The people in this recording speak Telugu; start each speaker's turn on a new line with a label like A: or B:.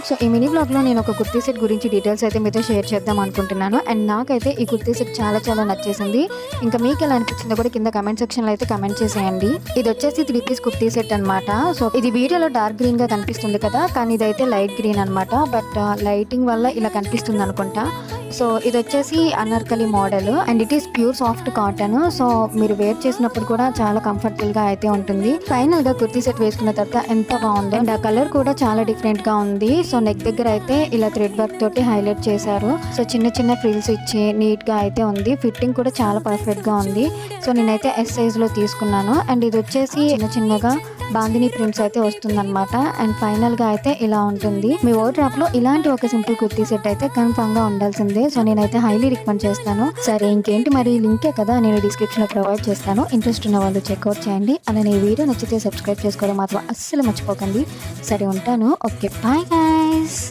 A: సో ఈ మినీ బ్లాగ్లో నేను ఒక కుర్తీ సెట్ గురించి డీటెయిల్స్ అయితే మీతో షేర్ చేద్దాం అనుకుంటున్నాను. అండ్ నాకైతే ఈ కుర్తీ సెట్ చాలా నచ్చేసింది. ఇంకా మీకు ఎలా అనిపించిందో కూడా కింద కమెంట్ సెక్షన్లో అయితే కమెంట్ చేసేయండి. ఇది వచ్చేసి 3 పీస్ కుర్తీ సెట్ అనమాట. సో ఇది వీడియోలో డార్క్ గ్రీన్ గా కనిపిస్తుంది కదా, కానీ ఇదైతే లైట్ గ్రీన్ అనమాట. బట్ లైటింగ్ వల్ల ఇలా కనిపిస్తుంది అనుకుంటా. సో ఇది వచ్చేసి Anarkali model and it is pure soft cotton. So మీరు వేర్ చేసినప్పుడు కూడా చాలా కంఫర్టబుల్ గా అయితే ఉంటుంది. ఫైనల్ గా కుర్తీ సెట్ వేసుకున్న తర్వాత ఎంత బాగుంది. అండ్ ఆ కలర్ కూడా చాలా డిఫరెంట్ గా ఉంది. సో నెక్ దగ్గర అయితే ఇలా థ్రెడ్ వర్క్ తోటి హైలైట్ చేశారు. సో చిన్న ఫ్రిల్స్ ఇచ్చి నీట్ గా అయితే ఉంది. ఫిట్టింగ్ కూడా చాలా పర్ఫెక్ట్ గా ఉంది. సో నేనైతే ఎస్ సైజ్ లో తీసుకున్నాను. అండ్ ఇది వచ్చేసి చిన్నగా బాందిని ప్రింట్స్ అయితే వస్తుందన్నమాట. అండ్ ఫైనల్ గా అయితే ఇలా ఉంటుంది. మీ వార్డ్రోబ్ లో ఇలాంటి ఒక సింపుల్ కుర్తీ సెట్ అయితే కన్ఫర్మ్ గా ఉండాల్సిందే. సో నేనైతే హైలీ రికమెండ్ చేస్తాను. సరే ఇంకేంటి మరి, లింకే కదా నేను డిస్క్రిప్షన్ లో ప్రొవైడ్ చేస్తాను. ఇంట్రెస్ట్ ఉన్న వాళ్ళు చెక్అవుట్ చేయండి. అలానే ఈ వీడియో నచ్చితే సబ్స్క్రైబ్ చేసుకోవడం మాత్రం అస్సలు మర్చిపోకండి. సరే ఉంటాను. Okay, bye guys.